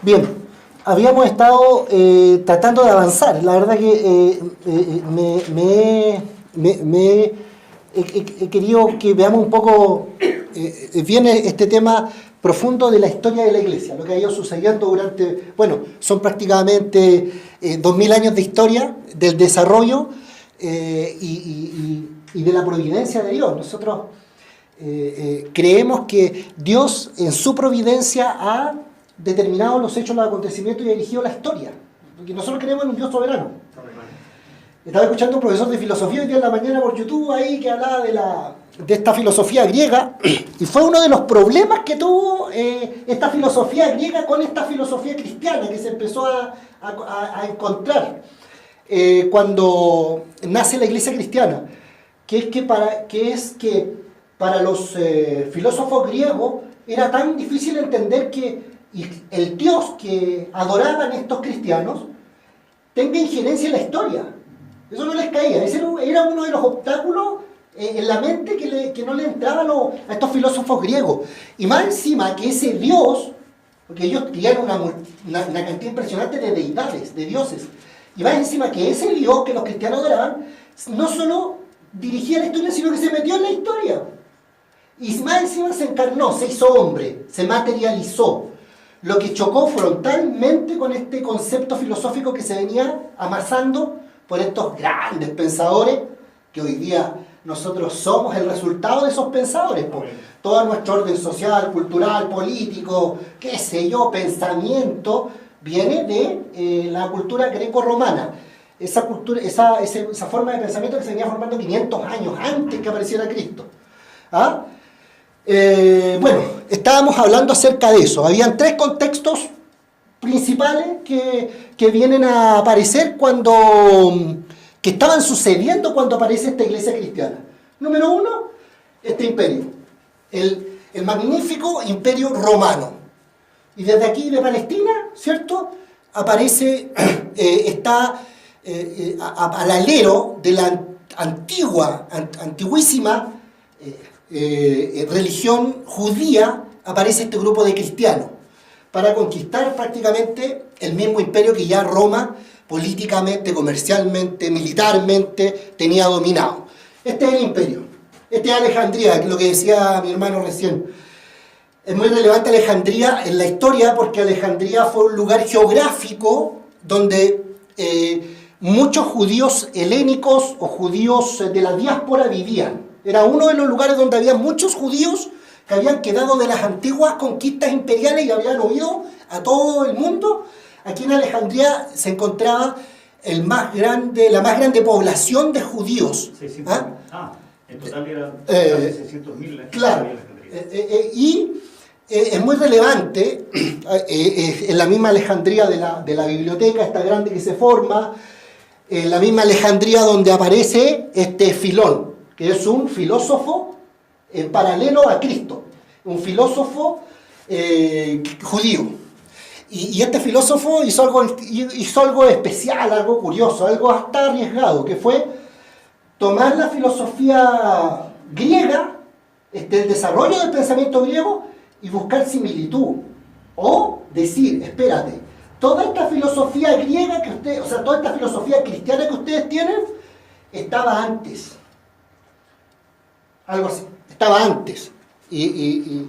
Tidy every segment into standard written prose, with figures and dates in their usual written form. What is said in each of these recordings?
Bien, habíamos estado tratando de avanzar. La verdad que he querido que veamos un poco bien este tema profundo de la historia de la Iglesia, lo que ha ido sucediendo durante, bueno, son prácticamente 2000 años de historia, del desarrollo y de la providencia de Dios. Nosotros creemos que Dios en su providencia ha determinado los hechos, los acontecimientos y ha dirigido la historia. Porque nosotros creemos en un Dios soberano. Estaba escuchando a un profesor de filosofía hoy día en la mañana por YouTube ahí que hablaba de esta filosofía griega, y fue uno de los problemas que tuvo esta filosofía griega con esta filosofía cristiana que se empezó a encontrar cuando nace la iglesia cristiana, que es que para los filósofos griegos era tan difícil entender que el Dios que adoraban estos cristianos tenga injerencia en la historia. Eso no les caía. Ese era uno de los obstáculos en la mente que no le entraban a estos filósofos griegos. Y más encima que ese Dios, porque ellos criaron una cantidad impresionante de deidades, de dioses, y más encima que ese Dios que los cristianos adoraban, no solo dirigía la historia, sino que se metió en la historia. Y más encima se encarnó, se hizo hombre, se materializó. Lo que chocó frontalmente con este concepto filosófico que se venía amasando por estos grandes pensadores, que hoy día nosotros somos el resultado de esos pensadores. Todo nuestro orden social, cultural, político, qué sé yo, pensamiento, viene de la cultura greco-romana. Esa forma de pensamiento que se venía formando 500 años antes que apareciera Cristo. ¿Ah? Bueno, estábamos hablando acerca de eso. Habían tres contextos principales que vienen a aparecer que estaban sucediendo cuando aparece esta iglesia cristiana. Número uno, este imperio, el magnífico imperio romano. Y desde aquí de Palestina, ¿cierto?, aparece, está al alero de la antiguísima religión judía, aparece este grupo de cristianos para conquistar prácticamente el mismo imperio que ya Roma políticamente, comercialmente, militarmente tenía dominado. Este es el imperio. Este es Alejandría, que es lo que decía mi hermano recién. Es muy relevante Alejandría en la historia porque Alejandría fue un lugar geográfico donde muchos judíos helénicos o judíos de la diáspora vivían. Era uno de los lugares donde había muchos judíos que habían quedado de las antiguas conquistas imperiales y habían huido a todo el mundo. Aquí en Alejandría se encontraba la más grande población de judíos. 600.000. En total eran 600.000. Claro. Y es muy relevante, en la misma Alejandría de la biblioteca, esta grande que se forma, en la misma Alejandría donde aparece este Filón, que es un filósofo en paralelo a Cristo, un filósofo judío. Y este filósofo hizo algo especial, algo curioso, algo hasta arriesgado, que fue tomar la filosofía griega, el desarrollo del pensamiento griego, y buscar similitud. O decir, espérate, toda esta filosofía griega toda esta filosofía cristiana que ustedes tienen, estaba antes. Algo así, estaba antes. Y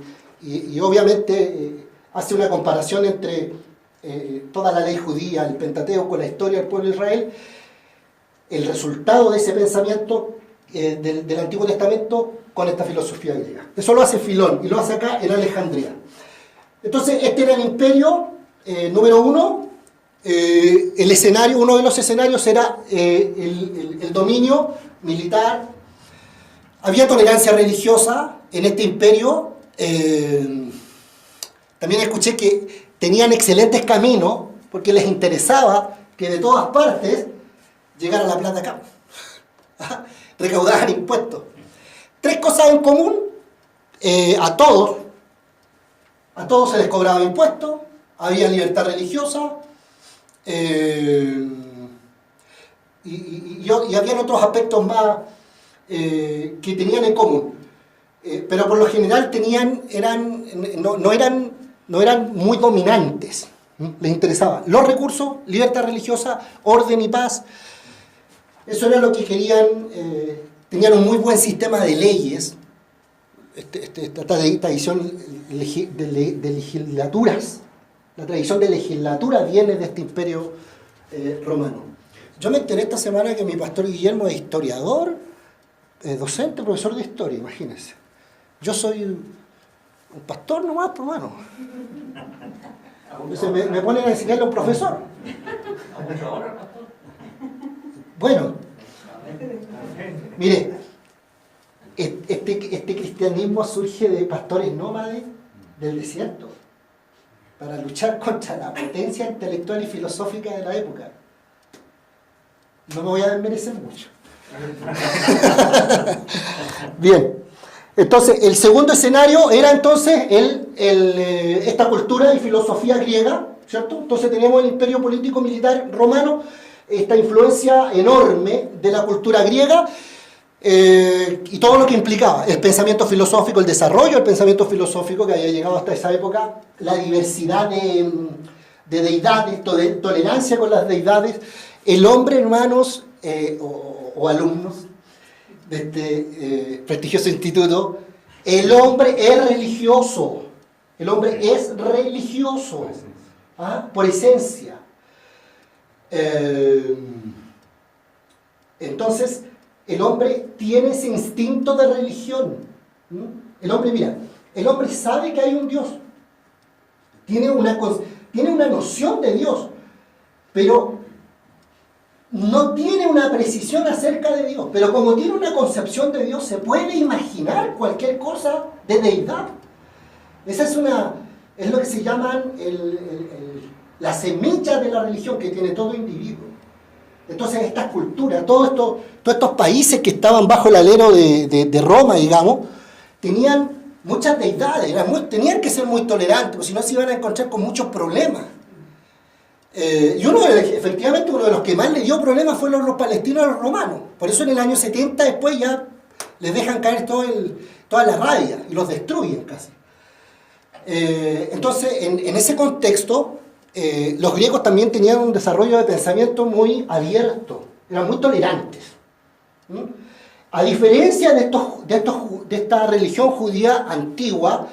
obviamente hace una comparación entre toda la ley judía, el Pentateuco, la historia del pueblo de Israel, el resultado de ese pensamiento del Antiguo Testamento con esta filosofía griega. Eso lo hace Filón y lo hace acá en Alejandría. Entonces, este era el imperio número uno. Uno de los escenarios era el dominio militar. Había tolerancia religiosa en este imperio. También escuché que tenían excelentes caminos porque les interesaba que de todas partes llegara la plata acá. Recaudaban impuestos. Tres cosas en común. A todos se les cobraba impuestos, había libertad religiosa, y habían otros aspectos más que tenían en común. Pero por lo general no eran muy dominantes. Les interesaba los recursos, libertad religiosa, orden y paz. Eso era lo que querían. Tenían un muy buen sistema de leyes. Esta tradición de legislaturas. La tradición de legislatura viene de este imperio romano. Yo me enteré esta semana que mi pastor Guillermo es historiador, docente, profesor de historia, imagínense. Yo soy un pastor nomás, pues, hermano. Entonces me ponen a enseñarle a un profesor. Bueno, mire, este cristianismo surge de pastores nómades del desierto para luchar contra la potencia intelectual y filosófica de la época. No me voy a desmerecer mucho. Bien, entonces el segundo escenario era entonces esta cultura y filosofía griega, ¿cierto? Entonces tenemos el imperio político militar romano, esta influencia enorme de la cultura griega y todo lo que implicaba el pensamiento filosófico, el desarrollo del pensamiento filosófico que había llegado hasta esa época, la diversidad de deidades, tolerancia con las deidades. El hombre, hermanos, o alumnos de este prestigioso instituto, el hombre es religioso. El hombre es religioso, ¿ah? Por esencia. Entonces, el hombre tiene ese instinto de religión. El hombre, mira, el hombre sabe que hay un Dios. Tiene una noción de Dios, pero no tiene una precisión acerca de Dios. Pero como tiene una concepción de Dios, se puede imaginar cualquier cosa de deidad. Esa es lo que se llaman la semilla de la religión que tiene todo individuo. Entonces estas culturas, todos estos países que estaban bajo el alero de Roma, digamos, tenían muchas deidades, tenían que ser muy tolerantes, porque si no se iban a encontrar con muchos problemas. Y efectivamente uno de los que más le dio problemas fueron los palestinos a los romanos. Por eso en el año 70 después ya les dejan caer toda la rabia y los destruyen casi. Entonces en ese contexto los griegos también tenían un desarrollo de pensamiento muy abierto, eran muy tolerantes. A diferencia de esta religión judía antigua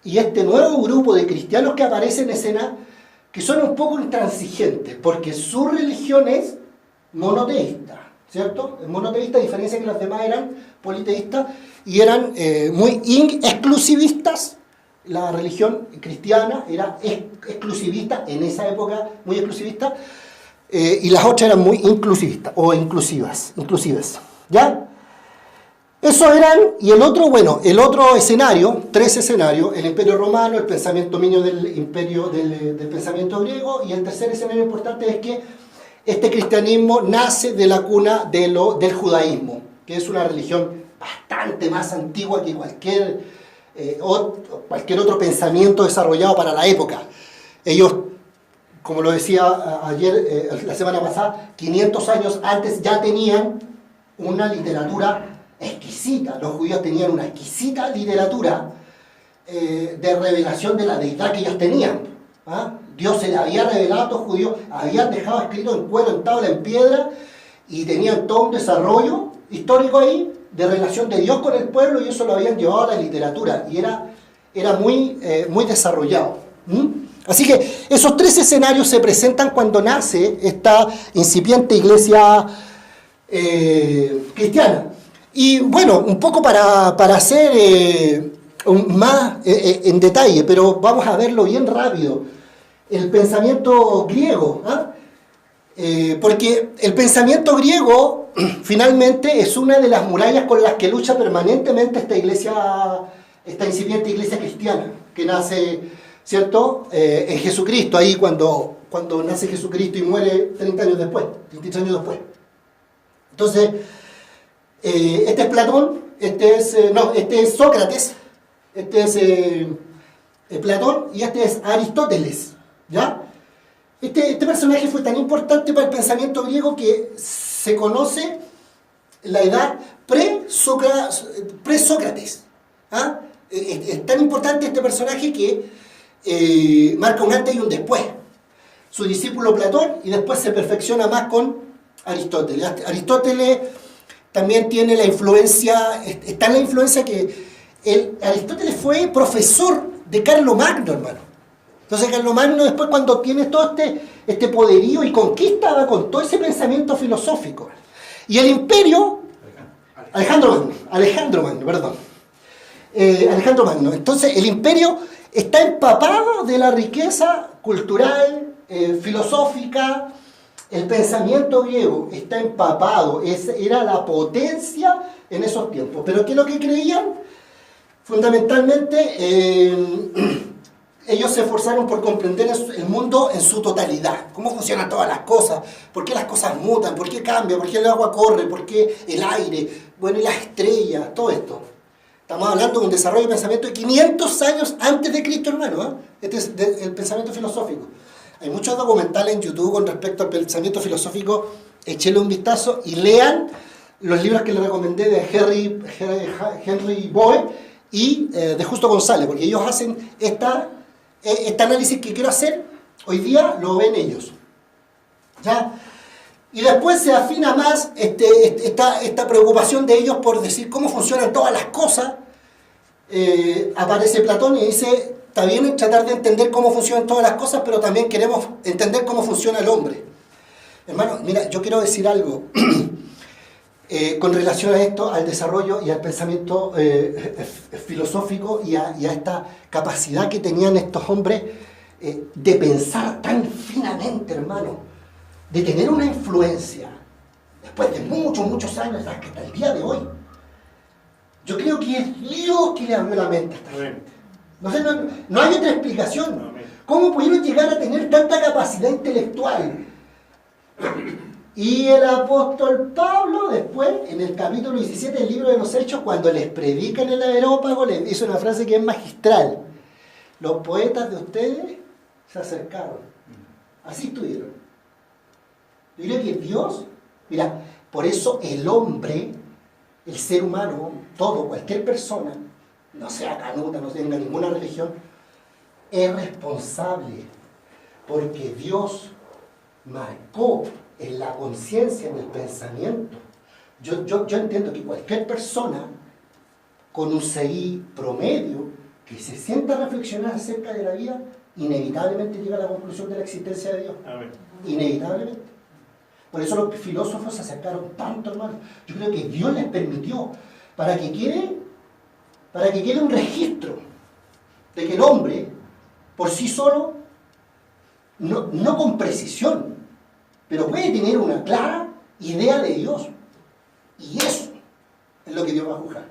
y este nuevo grupo de cristianos que aparece en escena, que son un poco intransigentes, porque su religión es monoteísta, ¿cierto? Es monoteísta, a diferencia que las demás eran politeístas, y eran muy exclusivistas. La religión cristiana era exclusivista, en esa época muy exclusivista, y las otras eran muy inclusivistas, o inclusivas, ¿ya? Eso eran, y el otro escenario, tres escenarios, el imperio romano, el pensamiento dominio del imperio del pensamiento griego, y el tercer escenario importante es que este cristianismo nace de la cuna del judaísmo, que es una religión bastante más antigua que cualquier otro pensamiento desarrollado para la época. Ellos, como lo decía ayer, la semana pasada, 500 años antes ya tenían una literatura exquisita. Los judíos tenían una exquisita literatura de revelación de la deidad que ellos tenían. ¿Ah? Dios se le había revelado a estos judíos, habían dejado escrito en cuero, en tabla, en piedra, y tenían todo un desarrollo histórico ahí de relación de Dios con el pueblo, y eso lo habían llevado a la literatura, y era muy desarrollado. Así que esos tres escenarios se presentan cuando nace esta incipiente iglesia cristiana. Y bueno, un poco para hacer más en detalle, pero vamos a verlo bien rápido, el pensamiento griego, ¿ah? Porque el pensamiento griego finalmente es una de las murallas con las que lucha permanentemente esta incipiente iglesia cristiana, que nace, ¿cierto?, en Jesucristo, ahí cuando nace Jesucristo y muere 30 años después, 33 años después. Entonces, este es Platón, este es Sócrates, este es Platón y este es Aristóteles, ¿ya? Este personaje fue tan importante para el pensamiento griego que se conoce la edad pre-Sócrates. ¿Ah? Es tan importante este personaje que marca un antes y un después. su discípulo Platón, y después se perfecciona más con Aristóteles. Aristóteles también tiene la influencia, está en la influencia que Aristóteles fue profesor de Carlomagno, hermano. Entonces Carlomagno después, cuando tiene todo este poderío y conquista, va con todo ese pensamiento filosófico. Y el imperio, Alejandro Magno. Entonces el imperio está empapado de la riqueza cultural, filosófica. El pensamiento griego está empapado, era la potencia en esos tiempos. Pero ¿qué es lo que creían? Fundamentalmente, ellos se esforzaron por comprender el mundo en su totalidad. Cómo funcionan todas las cosas, por qué las cosas mutan, por qué cambian, por qué el agua corre, por qué el aire, bueno, y las estrellas, todo esto. Estamos hablando de un desarrollo de pensamiento de 500 años antes de Cristo, hermano, ¿eh? Este es el pensamiento filosófico. Hay muchos documentales en YouTube con respecto al pensamiento filosófico. Échenle un vistazo y lean los libros que les recomendé de Henry Boe y de Justo González, porque ellos hacen este análisis que quiero hacer, hoy día lo ven ellos. ¿Ya? Y después se afina más esta preocupación de ellos por decir cómo funcionan todas las cosas. Aparece Platón y dice, está bien tratar de entender cómo funcionan todas las cosas, pero también queremos entender cómo funciona el hombre. Hermano, mira, yo quiero decir algo con relación a esto, al desarrollo y al pensamiento filosófico y a esta capacidad que tenían estos hombres de pensar tan finamente, hermano, de tener una influencia, después de muchos años, hasta el día de hoy. Yo creo que es Dios que le abrió la mente a esta gente. No hay otra explicación. ¿Cómo pudieron llegar a tener tanta capacidad intelectual? Y el apóstol Pablo, después, en el capítulo 17 del libro de los Hechos, cuando les predica en el Areópago, les dice una frase que es magistral. Los poetas de ustedes se acercaron. Así estuvieron. Yo creo que Dios, mira, por eso el hombre, el ser humano, todo, cualquier persona, no sea canuta, no tenga ninguna religión, es responsable, porque Dios marcó en la conciencia, en el pensamiento. Yo entiendo que cualquier persona con un CI promedio que se sienta a reflexionar acerca de la vida, inevitablemente llega a la conclusión de la existencia de Dios. Amén. Inevitablemente. Por eso los filósofos se acercaron tanto, hermano. Yo creo que Dios les permitió para que quede un registro de que el hombre, por sí solo, no con precisión, pero puede tener una clara idea de Dios. Y eso es lo que Dios va a juzgar.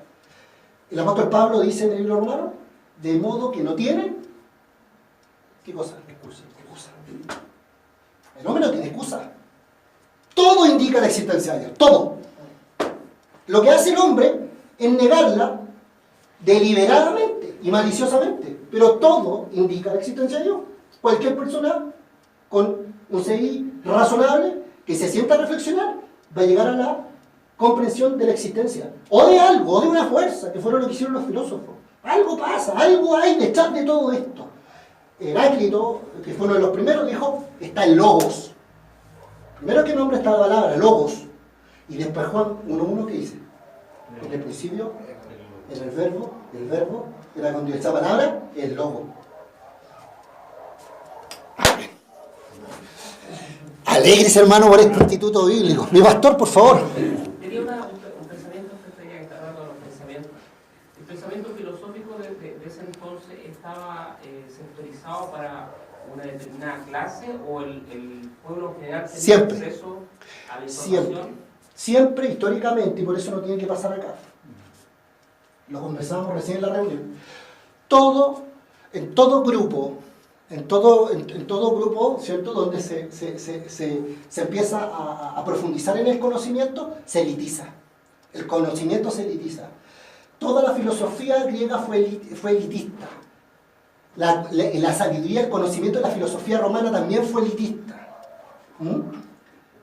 El apóstol Pablo dice en el libro Romano, de modo que no tienen, ¿qué cosa? Excusa. El hombre no tiene excusa. Todo indica la existencia de Dios, todo. Lo que hace el hombre es negarla deliberadamente y maliciosamente, pero todo indica la existencia de Dios. Cualquier persona con un CI razonable que se sienta a reflexionar va a llegar a la comprensión de la existencia o de algo, o de una fuerza, que fueron lo que hicieron los filósofos. Algo pasa, algo hay detrás de todo esto. Heráclito, que fue uno de los primeros, dijo, está el logos. Primero que nombra esta palabra, logos, y después Juan 1.1 que dice, en el principio, en el verbo era con Dios. Esta palabra es el logo. Alegres, hermano, por este instituto bíblico. Mi pastor, por favor. Tenía un pensamiento, usted ya está hablando de los pensamientos. El pensamiento filosófico de ese entonces estaba sectorizado para una determinada clase, o el pueblo en general tenía acceso a la información. Siempre, históricamente, y por eso no tiene que pasar acá. Lo conversábamos recién en la reunión. En todo grupo, ¿cierto?, donde se empieza a profundizar en el conocimiento, se elitiza. El conocimiento se elitiza. Toda la filosofía griega fue elitista. La sabiduría, el conocimiento de la filosofía romana también fue elitista.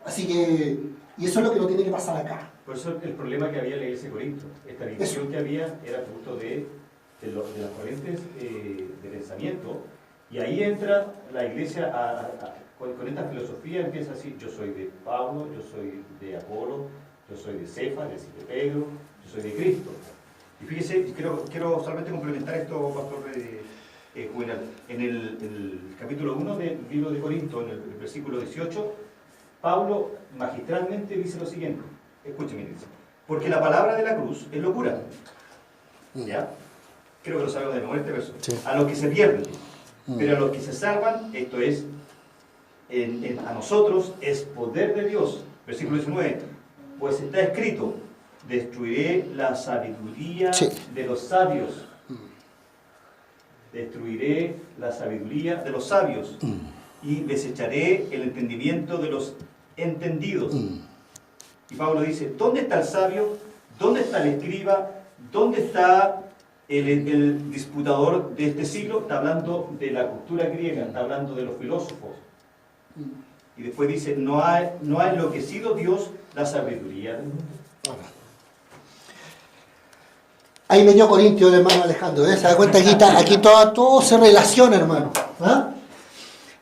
Así que, y eso es lo que no tiene que pasar acá. Por eso el problema que había en la iglesia de Corinto, esta división que había era fruto de las corrientes de pensamiento Y ahí entra la iglesia con esta filosofía, empieza así: yo soy de Pablo, yo soy de Apolo, yo soy de Cefas, es decir, de Pedro, yo soy de Cristo. Y fíjese, quiero solamente complementar esto, pastor Juvenal. En el capítulo 1 del libro de Corinto, en el versículo 18, Pablo magistralmente dice lo siguiente, escúcheme, dice: porque la palabra de la cruz es locura. ¿Ya? Creo que lo sabemos de nuevo este verso. Sí. A los que se pierden, pero a los que se salvan, esto es, a nosotros es poder de Dios. Versículo 19, pues está escrito: destruiré la sabiduría de los sabios. Destruiré la sabiduría de los sabios y desecharé el entendimiento de los entendidos. Y Pablo dice: ¿dónde está el sabio? ¿Dónde está el escriba? ¿Dónde está el disputador de este siglo? Está hablando de la cultura griega, está hablando de los filósofos. Y después dice: no ha enloquecido Dios la sabiduría del mundo. Ahí me dio Corintio el hermano Alejandro, ¿eh? Se da cuenta, aquí todo se relaciona, hermano. ¿Ah?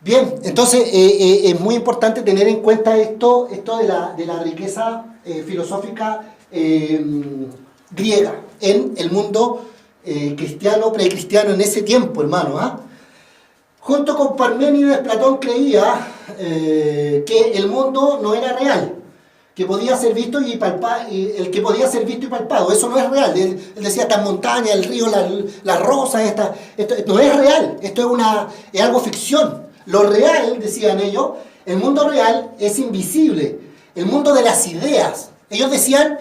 Bien, entonces es muy importante tener en cuenta esto de la riqueza filosófica griega en el mundo cristiano, precristiano en ese tiempo, hermano. ¿Ah? Junto con Parménides, Platón creía que el mundo no era real, que podía ser visto y palpado, el que podía ser visto y palpado. Eso no es real. Él decía: estas montañas, el río, las rosas, esto no es real. Esto es algo ficción. Lo real, decían ellos, el mundo real es invisible. El mundo de las ideas. Ellos decían,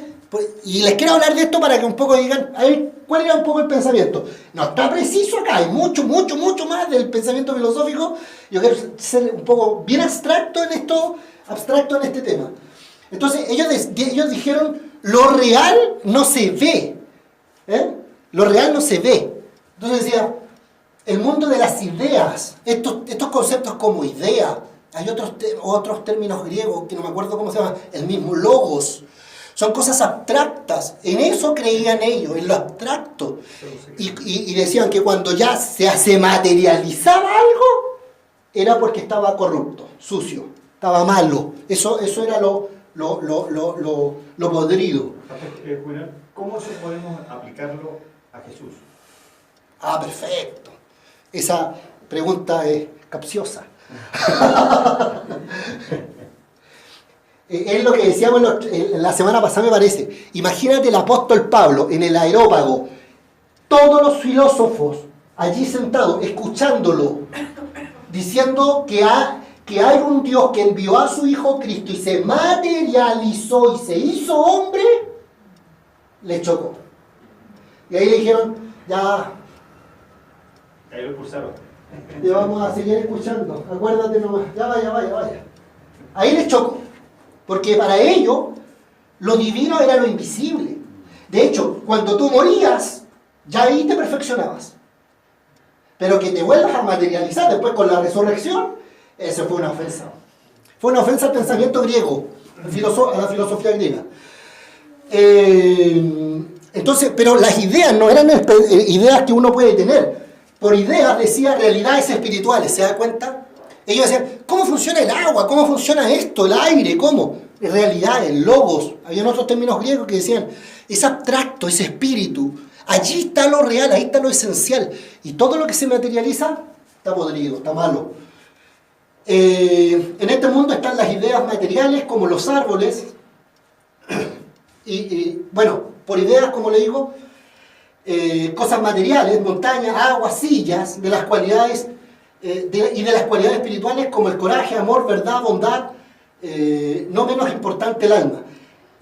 y les quiero hablar de esto para que un poco digan, a ver, ¿cuál era un poco el pensamiento? No está preciso acá, hay mucho más del pensamiento filosófico. Yo quiero ser un poco bien abstracto en este tema. Entonces ellos dijeron: lo real no se ve. Lo real no se ve. Entonces decía, el mundo de las ideas, estos conceptos como idea, hay otros términos griegos que no me acuerdo cómo se llaman, el mismo logos, son cosas abstractas. En eso creían ellos, en lo abstracto. Y decían que cuando ya se materializaba algo, era porque estaba corrupto, sucio, estaba malo. Eso era lo podrido. ¿Cómo eso podemos aplicarlo a Jesús? Ah, perfecto. Esa pregunta es capciosa. Es lo que decíamos la semana pasada, me parece. Imagínate el apóstol Pablo en el Areópago, todos los filósofos allí sentados, escuchándolo, diciendo que hay un Dios que envió a su Hijo Cristo y se materializó y se hizo hombre. Le chocó. Y ahí le dijeron: ya Ahí lo expulsaron. te vamos a seguir escuchando, acuérdate nomás, ya vaya. Ahí les chocó, porque para ellos lo divino era lo invisible. De hecho, cuando tú morías, ya ahí te perfeccionabas. Pero que te vuelvas a materializar después con la resurrección, eso fue una ofensa. Fue una ofensa al pensamiento griego, a la filosofía griega. Entonces, pero las ideas no eran ideas que uno puede tener. Por ideas decía realidades espirituales, ¿se da cuenta? Ellos decían: ¿cómo funciona el agua? ¿Cómo funciona esto? ¿El aire? ¿Cómo? Realidades, logos. Habían otros términos griegos que decían: es abstracto, es espíritu. Allí está lo real, ahí está lo esencial. Y todo lo que se materializa está podrido, está malo. En este mundo están las ideas materiales como los árboles. Bueno, por ideas, como le digo, cosas materiales, montañas, agua, sillas, de las cualidades y de las cualidades espirituales como el coraje, amor, verdad, bondad, no menos importante el alma.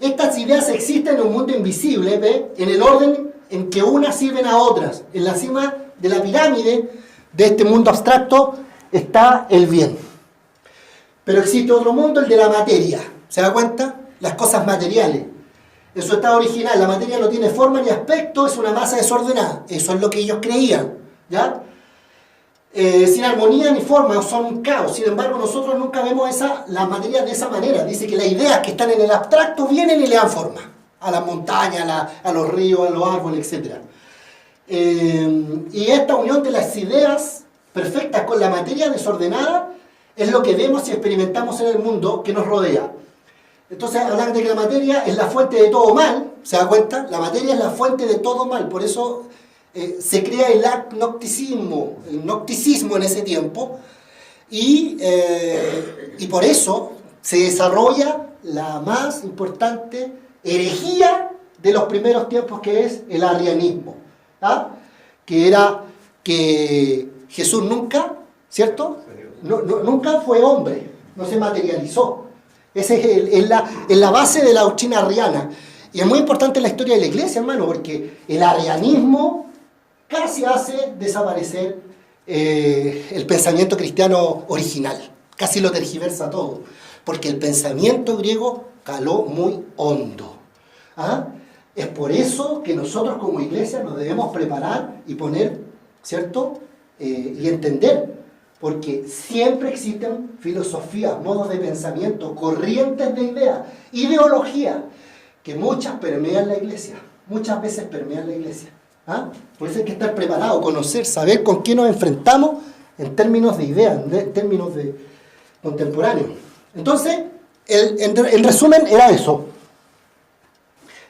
Estas ideas existen en un mundo invisible, ¿ve? En el orden en que unas sirven a otras. En la cima de la pirámide de este mundo abstracto está el bien. Pero existe otro mundo, el de la materia. ¿Se da cuenta? Las cosas materiales. En su estado original, la materia no tiene forma ni aspecto, es una masa desordenada. Eso es lo que ellos creían, ¿ya? Sin armonía ni forma, son un caos. Sin embargo, nosotros nunca vemos la materia de esa manera. Dice que las ideas que están en el abstracto vienen y le dan forma. A las montañas, a los ríos, a los árboles, etc. Y esta unión de las ideas perfectas con la materia desordenada es lo que vemos y experimentamos en el mundo que nos rodea. Entonces hablan de que la materia es la fuente de todo mal, ¿se da cuenta? La materia es la fuente de todo mal, por eso se crea el agnosticismo, el gnosticismo en ese tiempo, y por eso se desarrolla la más importante herejía de los primeros tiempos, que es el arrianismo, ¿ah? Que era que Jesús nunca, ¿cierto? Nunca fue hombre, no se materializó. Esa es la base de la doctrina arriana. Y es muy importante en la historia de la iglesia, hermano, porque el arrianismo casi hace desaparecer el pensamiento cristiano original. Casi lo tergiversa todo. Porque el pensamiento griego caló muy hondo. ¿Ah? Es por eso que nosotros como iglesia nos debemos preparar y poner, ¿cierto? Y entender. Porque siempre existen filosofías, modos de pensamiento, corrientes de ideas, ideologías, que muchas permean la iglesia, muchas veces permean la iglesia. ¿Ah? Por eso hay que estar preparado, conocer, saber con qué nos enfrentamos en términos de ideas, en términos de contemporáneos. Entonces, en resumen, era eso.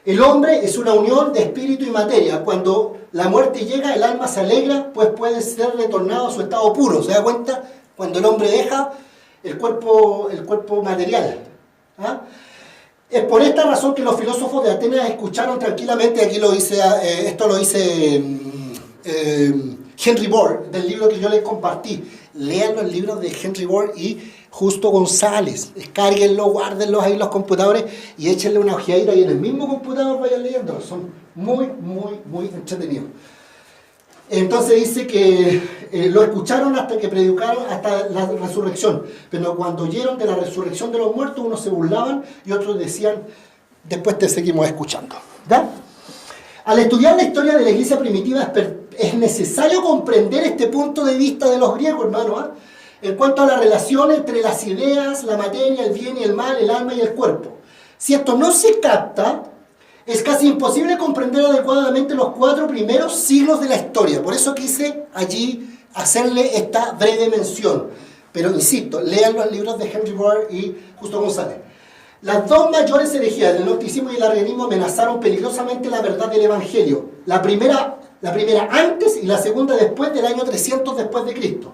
El hombre es una unión de espíritu y materia. Cuando la muerte llega, el alma se alegra, pues puede ser retornado a su estado puro. ¿Se da cuenta? Cuando el hombre deja el cuerpo material. ¿Ah? Es por esta razón que los filósofos de Atenas escucharon tranquilamente, aquí esto lo dice Henry Ward, del libro que yo les compartí. Lean los libros de Henry Ward y Justo González. Descárguenlos, guárdenlos ahí en los computadores y échenle una ojeadita y en el mismo computador vayan leyéndolos. Son muy, muy, muy entretenidos. Entonces dice que lo escucharon hasta que predicaron hasta la resurrección. Pero cuando oyeron de la resurrección de los muertos, unos se burlaban y otros decían, después te seguimos escuchando. ¿Ya? Al estudiar la historia de la iglesia primitiva es necesario comprender este punto de vista de los griegos, hermano, ¿ah? En cuanto a la relación entre las ideas, la materia, el bien y el mal, el alma y el cuerpo. Si esto no se capta, es casi imposible comprender adecuadamente los 4 primeros siglos de la historia. Por eso quise allí hacerle esta breve mención. Pero insisto, lean los libros de Henry Ward y Justo González. Las 2 mayores herejías del gnosticismo y el arrianismo amenazaron peligrosamente la verdad del Evangelio. La primera antes y la segunda después del año 300 después de Cristo.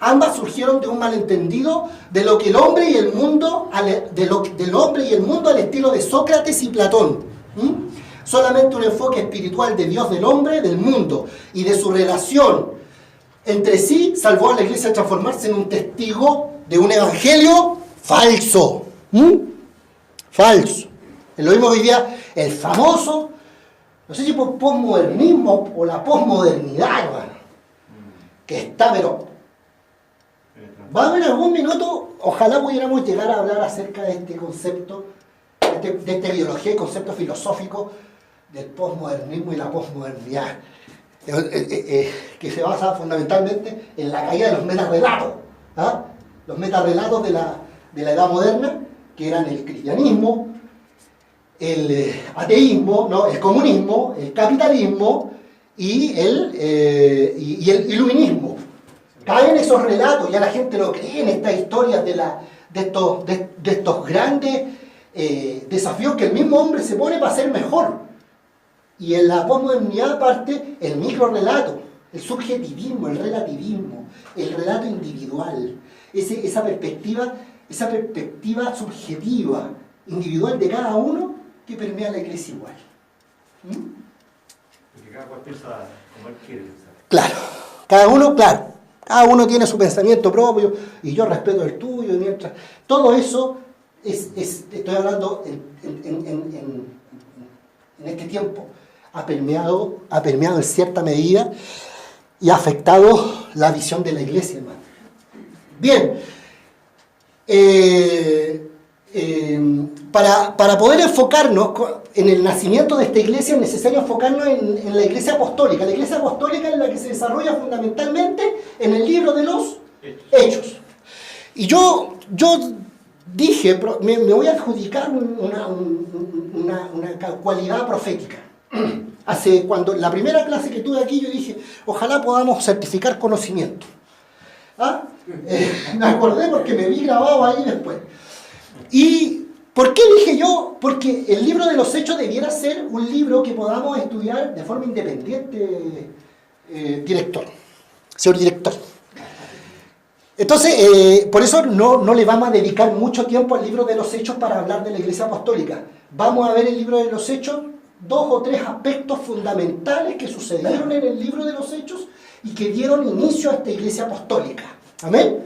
Ambas surgieron de un malentendido de lo que el hombre y el mundo, del hombre y el mundo al estilo de Sócrates y Platón. Solamente un enfoque espiritual de Dios, del hombre, del mundo y de su relación entre sí salvó a la iglesia a transformarse en un testigo de un evangelio falso. Falso. Lo mismo hoy día, el famoso, no sé si por posmodernismo o la posmodernidad, hermano, que está, pero va a haber algún minuto, ojalá pudiéramos llegar a hablar acerca de este concepto, de esta ideología y concepto filosófico del posmodernismo y la posmodernidad, que se basa fundamentalmente en la caída de los metarrelatos, ¿ah? Los metarrelatos de la edad moderna, que eran el cristianismo, el ateísmo, ¿no? El comunismo, el capitalismo y el iluminismo. Caen esos relatos, ya la gente lo cree en estas historias de estos grandes desafíos que el mismo hombre se pone para ser mejor. Y en la posmodernidad parte el microrelato, el subjetivismo, el relativismo, el relato individual, esa perspectiva subjetiva, individual de cada uno que permea la iglesia igual. Porque cada cual piensa como él quiere pensar. Claro, cada uno tiene su pensamiento propio y yo respeto el tuyo, mientras todo eso estoy hablando en este tiempo, ha permeado en cierta medida y ha afectado la visión de la iglesia, hermano. Bien, para poder enfocarnos en el nacimiento de esta iglesia es necesario enfocarnos en la iglesia apostólica. La iglesia apostólica es la que se desarrolla fundamentalmente en el libro de los Hechos. Y yo dije, me voy a adjudicar una cualidad profética. Cuando la primera clase que tuve aquí, yo dije, ojalá podamos certificar conocimiento. ¿Ah? Me acordé porque me vi grabado ahí después. ¿Y por qué dije yo? Porque el libro de los Hechos debiera ser un libro que podamos estudiar de forma independiente, señor director. Entonces, por eso no le vamos a dedicar mucho tiempo al libro de los Hechos para hablar de la Iglesia Apostólica. Vamos a ver el libro de los Hechos, 2 o 3 aspectos fundamentales que sucedieron en el libro de los Hechos y que dieron inicio a esta Iglesia Apostólica. ¿Amén?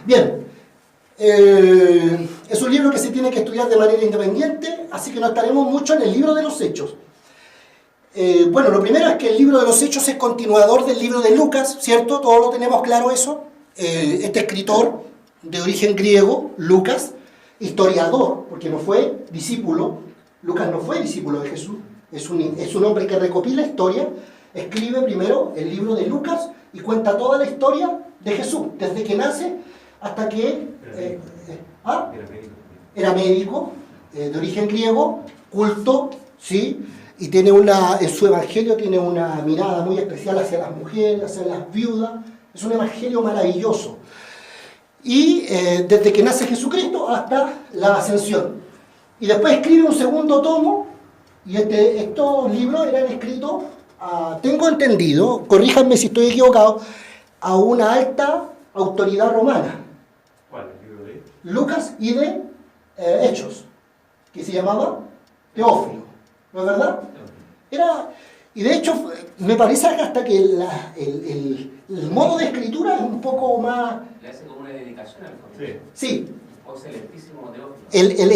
Bien, es un libro que se tiene que estudiar de manera independiente, así que no estaremos mucho en el libro de los Hechos. Bueno, lo primero es que el libro de los Hechos es continuador del libro de Lucas, ¿cierto? Todos lo tenemos claro eso. Este escritor de origen griego, Lucas, historiador, porque no fue discípulo, Lucas no fue discípulo de Jesús, es un hombre que recopila historia, escribe primero el libro de Lucas y cuenta toda la historia de Jesús, desde que nace hasta que era médico, de origen griego, culto, ¿sí? Y tiene en su evangelio tiene una mirada muy especial hacia las mujeres, hacia las viudas. Es un evangelio maravilloso. Y desde que nace Jesucristo hasta la ascensión. Y después escribe un segundo tomo, y estos libros eran escritos, tengo entendido, corríjanme si estoy equivocado, a una alta autoridad romana. ¿Cuál? ¿El libro de Lucas y de Hechos, que se llamaba Teófilo. ¿No es verdad? Y de hecho, me parece hasta que el modo de escritura es un poco más... Le hace como una dedicación al contenido. Sí. O excelentísimo Teófilo. El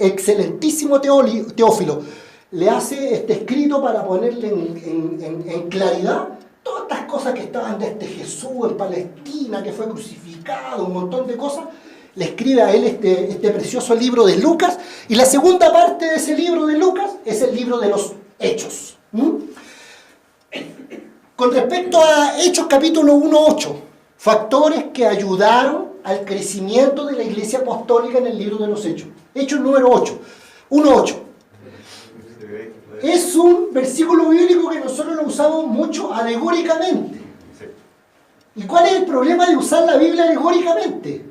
excelentísimo Teófilo le hace este escrito para ponerle en claridad todas estas cosas que estaban de Jesús en Palestina, que fue crucificado, un montón de cosas. Le escribe a él este precioso libro de Lucas, y la segunda parte de ese libro de Lucas es el libro de los Hechos. Con respecto a Hechos capítulo 1:8, factores que ayudaron al crecimiento de la Iglesia Apostólica en el libro de los Hechos. Hechos número 1:8. Es un versículo bíblico que nosotros lo usamos mucho alegóricamente. ¿Y cuál es el problema de usar la Biblia alegóricamente?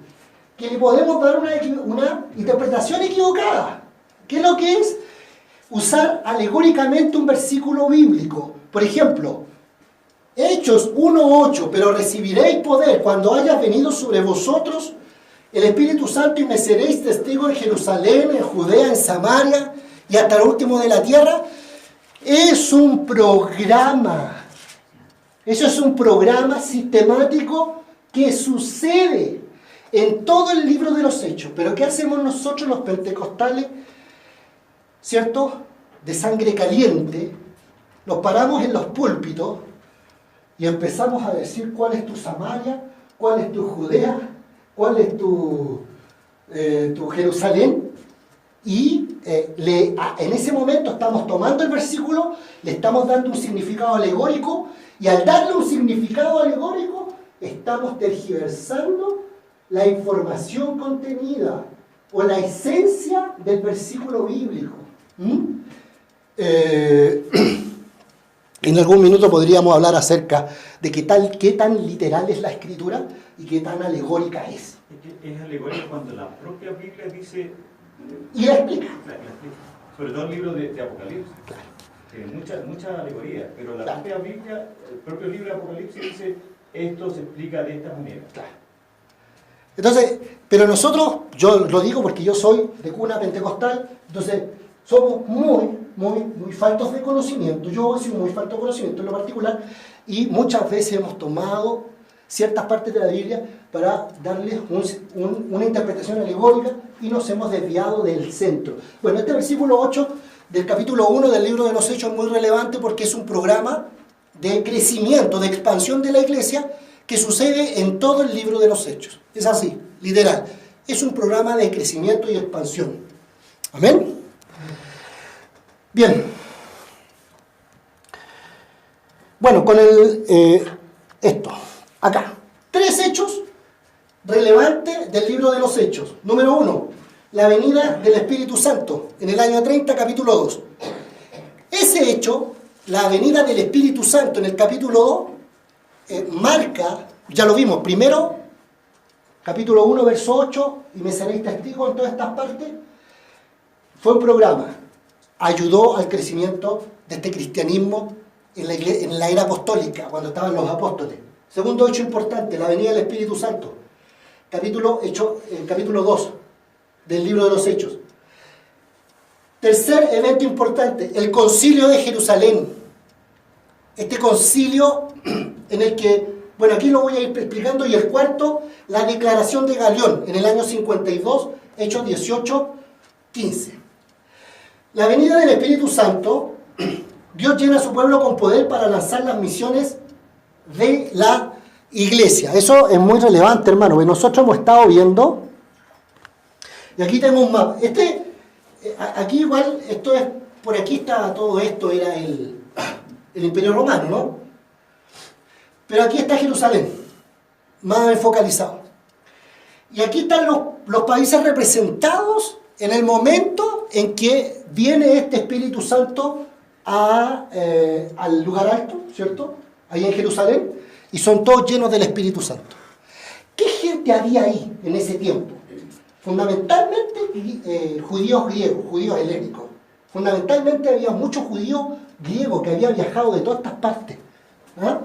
Que le podemos dar una interpretación equivocada. ¿Qué es lo que es? Usar alegóricamente un versículo bíblico. Por ejemplo, Hechos 1:8, pero recibiréis poder cuando haya venido sobre vosotros el Espíritu Santo y me seréis testigos en Jerusalén, en Judea, en Samaria y hasta el último de la tierra. Es un programa. Eso es un programa sistemático que sucede en todo el libro de los Hechos. Pero ¿qué hacemos nosotros los pentecostales? ¿Cierto? De sangre caliente. Nos paramos en los púlpitos y empezamos a decir cuál es tu Samaria, cuál es tu Judea, cuál es tu Jerusalén. Y en ese momento estamos tomando el versículo, le estamos dando un significado alegórico, y al darle un significado alegórico estamos tergiversando la información contenida o la esencia del versículo bíblico. En algún minuto podríamos hablar acerca de qué tan literal es la escritura y qué tan alegórica es. Es alegórico cuando la propia Biblia dice... Y la explica. La explica. Sobre todo el libro de Apocalipsis. Claro. Tiene mucha alegoría, pero la Claro. propia Biblia, el propio libro de Apocalipsis dice, esto se explica de esta manera. Claro. Entonces, pero nosotros, yo lo digo porque yo soy de cuna pentecostal, entonces somos muy faltos de conocimiento. Yo he sido muy falto de conocimiento en lo particular, y muchas veces hemos tomado ciertas partes de la Biblia para darles una interpretación alegórica y nos hemos desviado del centro. Bueno, este versículo 8 del capítulo 1 del libro de los Hechos es muy relevante porque es un programa de crecimiento, de expansión de la iglesia que sucede en todo el libro de los Hechos. Es así, literal. Es un programa de crecimiento y expansión. ¿Amén? Bien. Bueno, con esto, acá. 3 hechos relevantes del libro de los Hechos. Número 1, la venida del Espíritu Santo en el año 30, capítulo 2. Ese hecho, la venida del Espíritu Santo en el capítulo 2, marca, ya lo vimos, primero capítulo 1, verso 8, y me seréis testigo en todas estas partes, fue un programa. Ayudó al crecimiento de este cristianismo en la era apostólica, cuando estaban los apóstoles. Segundo hecho importante, la venida del Espíritu Santo. Capítulo 2 del libro de los Hechos. Tercer evento importante, el concilio de Jerusalén. Este concilio en el que, bueno, aquí lo voy a ir explicando, y el cuarto, la declaración de Galión, en el año 52, Hechos 18, 15. La venida del Espíritu Santo, Dios llena a su pueblo con poder para lanzar las misiones de la iglesia. Eso es muy relevante, hermano, porque nosotros hemos estado viendo, y aquí tengo un mapa. Aquí igual, esto es, por aquí está todo esto, era el Imperio Romano, ¿no? Pero aquí está Jerusalén, más focalizado. Y aquí están los países representados en el momento en que viene este Espíritu Santo al lugar alto, ¿cierto? Ahí en Jerusalén, y son todos llenos del Espíritu Santo. ¿Qué gente había ahí en ese tiempo? Fundamentalmente judíos griegos, judíos helénicos. Fundamentalmente había muchos judíos griegos que habían viajado de todas estas partes. ¿Ah?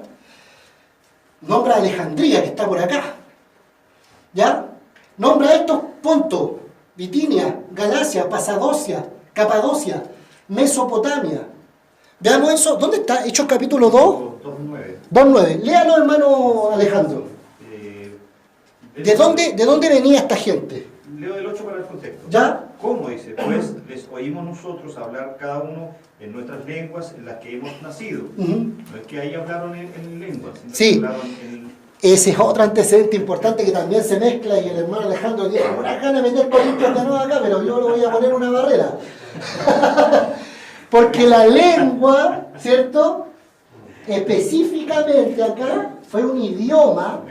Nombra a Alejandría, que está por acá. ¿Ya? Nombra a estos Ponto, Bitinia, Galacia, Pasadocia, Capadocia, Mesopotamia. Veamos eso. ¿Dónde está? Hechos capítulo 2. 2.9. 2.9. Léalo, hermano Alejandro. ¿De dónde venía esta gente? Leo del 8 para el contexto. ¿Ya? ¿Cómo dice? Pues les oímos nosotros hablar cada uno en nuestras lenguas en las que hemos nacido. No es que ahí hablaron en lenguas, sino Sí. que hablaron en... Ese es otro antecedente importante que también se mezcla, y el hermano Alejandro dijo, por acá van a meter corintios de nuevo acá, pero yo le voy a poner una barrera. Porque la lengua, ¿cierto? Específicamente acá fue un idioma,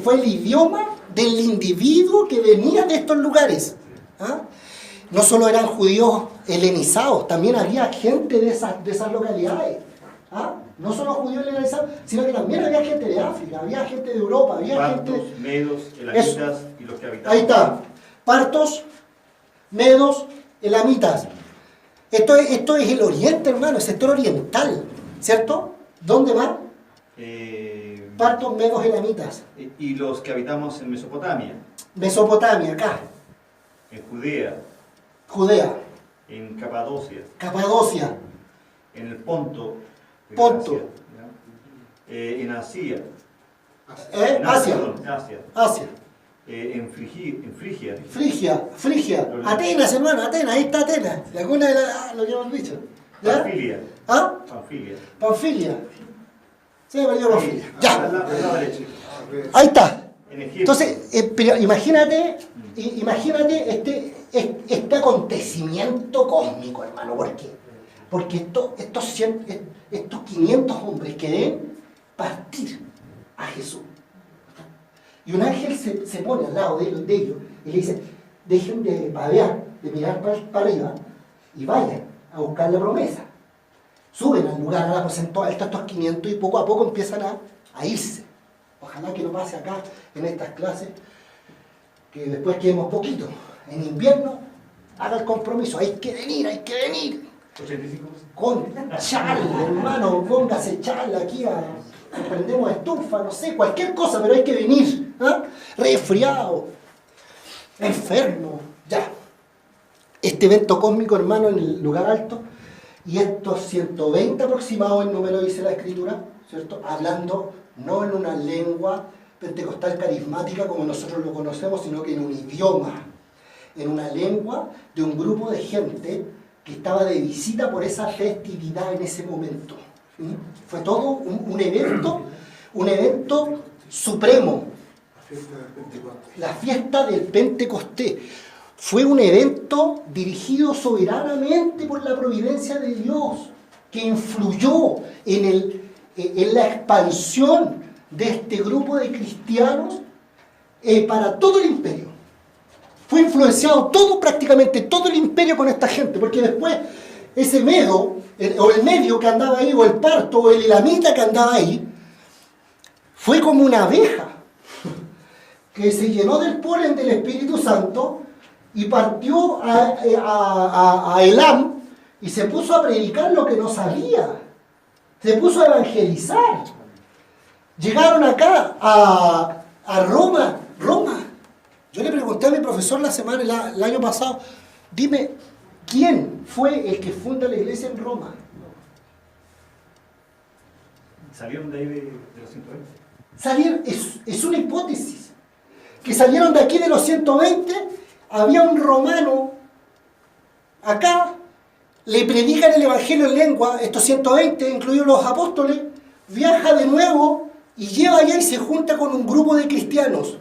fue el idioma del individuo que venía de estos lugares. ¿Ah? No solo eran judíos helenizados, también había gente de esas localidades. ¿Ah? No solo judíos helenizados, sino que también había gente de África, había gente de Europa, había Partos, gente... medos, elamitas y los que habitaban. Ahí está. Partos, medos, elamitas. Esto es el oriente, hermano, el sector oriental, ¿cierto? ¿Dónde va? Partos, medos, elamitas. Y los que habitamos en Mesopotamia, Mesopotamia, acá. en Judea, Judea, en Capadocia, Capadocia, en el Ponto, de Ponto. Galacia, ¿ya? En Asia, Asia, perdón, Asia, Asia, en Frigia, Frigia, Atenas, hermano, Atenas, ahí está Atenas, la cuna de lo que hemos dicho. ¿Ya? Panfilia, ¿Ah? Panfilia. Panfilia. Sí, me perdió Panfilia. A Ya, la derecha. ahí está. En Egipto. Entonces, pero imagínate este acontecimiento cósmico, hermano. ¿Por qué? Porque estos 500 hombres que deben partir a Jesús. Y un ángel se pone al lado de ellos y le dice, dejen de babear, de mirar para arriba, y vayan a buscar la promesa. Suben al lugar, al aposento alto, estos 500, y poco a poco empiezan a irse. Ojalá que no pase acá en estas clases, que después quedemos poquito. En invierno, haga el compromiso, hay que venir. 85. Con charla, hermano, póngase charla aquí, prendemos estufa, no sé, cualquier cosa, pero hay que venir. ¿Ah? Resfriado, enfermo, ya. Este evento cósmico, hermano, en el lugar alto, y estos 120 aproximados el número, dice la Escritura, ¿cierto? Hablando no en una lengua pentecostal carismática como nosotros lo conocemos, sino que en un idioma, en una lengua de un grupo de gente que estaba de visita por esa festividad en ese momento. ¿Sí? Fue todo un evento supremo. La fiesta del Pentecostés. Fue un evento dirigido soberanamente por la providencia de Dios, que influyó en la expansión de este grupo de cristianos para todo el imperio. Fue influenciado prácticamente todo el imperio con esta gente, porque después ese medo, o el medio que andaba ahí, o el parto, o el elamita que andaba ahí, fue como una abeja que se llenó del polen del Espíritu Santo y partió a Elam y se puso a predicar lo que no sabía. Se puso a evangelizar. Llegaron acá a Roma. Yo le pregunté a mi profesor el año pasado, dime, ¿quién fue el que funda la iglesia en Roma? ¿Salieron de ahí de los 120? Es una hipótesis. Que salieron de aquí de los 120, había un romano acá, le predican el evangelio en lengua, estos 120, incluidos los apóstoles, viaja de nuevo y lleva allá y se junta con un grupo de cristianos.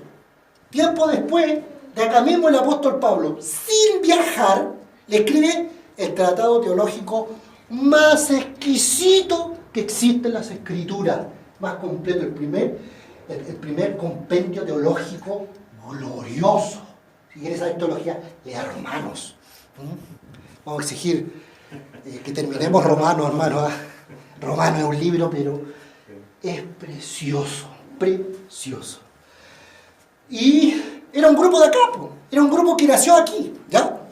Tiempo después, de acá mismo el apóstol Pablo, sin viajar, le escribe el tratado teológico más exquisito que existe en las escrituras, más completo, el primer compendio teológico glorioso. Si quieres saber teología, lea Romanos. Vamos a exigir que terminemos Romanos, hermano. Romanos es un libro, pero es precioso, precioso. Y era un grupo de acá, era un grupo que nació aquí, ¿ya?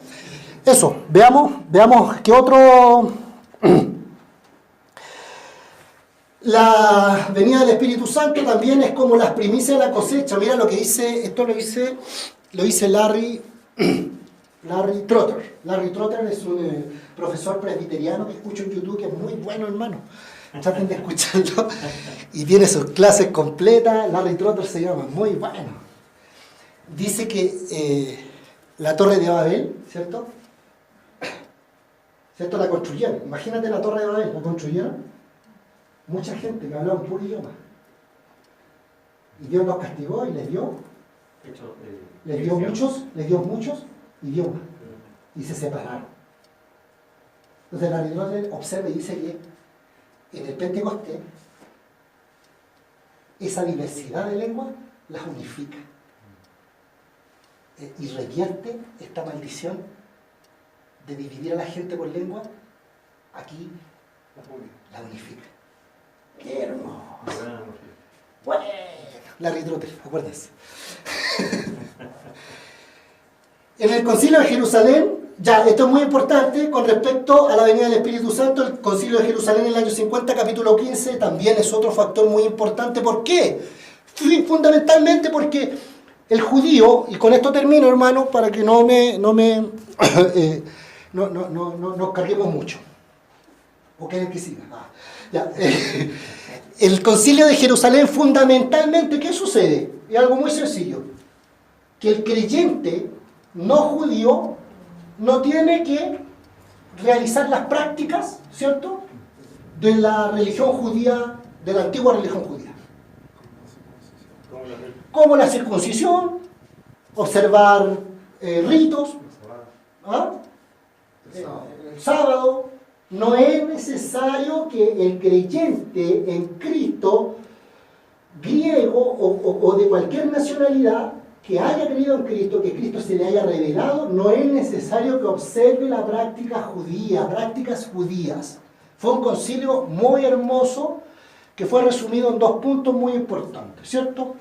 Eso, veamos qué otro... La venida del Espíritu Santo también es como las primicias de la cosecha. Mira lo que dice, esto lo dice Larry Trotter. Larry Trotter es un profesor presbiteriano que escucho en YouTube, que es muy bueno, hermano. Traten de escucharlo. Y tiene sus clases completas. Larry Trotter se llama, muy bueno. Dice que la Torre de Babel, ¿cierto? La construyeron. Imagínate la Torre de Babel, la construyeron. Mucha gente que hablaba un puro idioma. Y Dios los castigó y les dio muchos idiomas. Y se separaron. Entonces la Trotter observa y dice que en el Pentecostés esa diversidad de lenguas las unifica. Y revierte esta maldición de dividir a la gente por lengua. Aquí la unifica. ¡Qué hermoso! Bueno, Larry Trotter, acuérdense. En el Concilio de Jerusalén, ya, esto es muy importante con respecto a la venida del Espíritu Santo. El Concilio de Jerusalén en el año 50, capítulo 15, también es otro factor muy importante. ¿Por qué? Fundamentalmente porque el judío, y con esto termino, hermano, para que no carguemos mucho. ¿O quieren que siga? Ya. El Concilio de Jerusalén, fundamentalmente, ¿qué sucede? Es algo muy sencillo. Que el creyente no judío no tiene que realizar las prácticas, ¿cierto?, de la religión judía, de la antigua religión judía. Como la circuncisión, observar ritos, el sábado. No es necesario que el creyente en Cristo, griego o de cualquier nacionalidad, que haya creído en Cristo, que Cristo se le haya revelado, no es necesario que observe la práctica judía, prácticas judías. Fue un concilio muy hermoso que fue resumido en 2 puntos muy importantes, ¿cierto?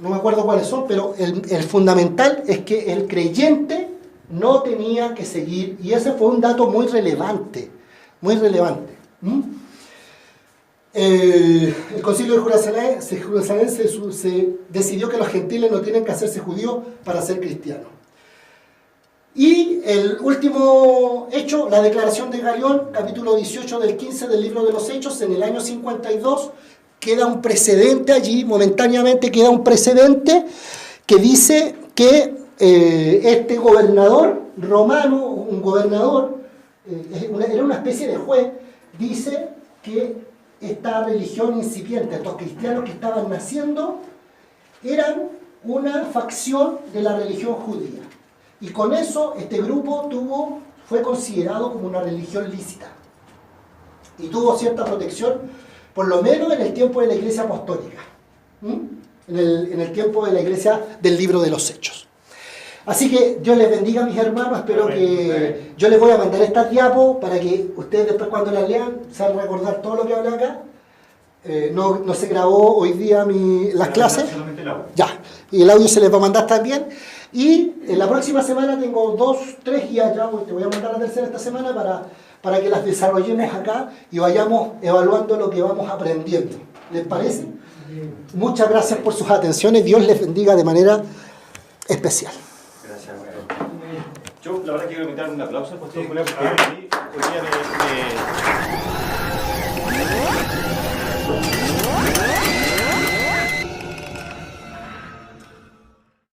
No me acuerdo cuáles son, pero el fundamental es que el creyente no tenía que seguir, y ese fue un dato muy relevante, muy relevante. El Concilio de Jerusalén se decidió que los gentiles no tienen que hacerse judíos para ser cristianos. Y el último hecho, la declaración de Galión, capítulo 18 del 15 del libro de los Hechos, en el año 52, queda un precedente allí, momentáneamente queda un precedente que dice que este gobernador romano, un gobernador, era una especie de juez, dice que esta religión incipiente, estos cristianos que estaban naciendo, eran una facción de la religión judía. Y con eso este grupo fue considerado como una religión lícita. Y tuvo cierta protección, por lo menos en el tiempo de la Iglesia Apostólica, en el tiempo de la Iglesia del libro de los Hechos. Así que Dios les bendiga, mis hermanos. Espero que yo les voy a mandar estas diapos para que ustedes después, cuando las lean, se van a recordar todo lo que hablé acá. No se grabó hoy día las clases. Ya, y el audio se les va a mandar también. Y en la próxima semana tengo 2, 3 guías ya, te voy a mandar la tercera esta semana para que las desarrollemos acá y vayamos evaluando lo que vamos aprendiendo. ¿Les parece? Muchas gracias por sus atenciones. Dios les bendiga de manera especial. Gracias, Yo, la verdad, quiero invitar un aplauso al pastor Julián, porque hoy día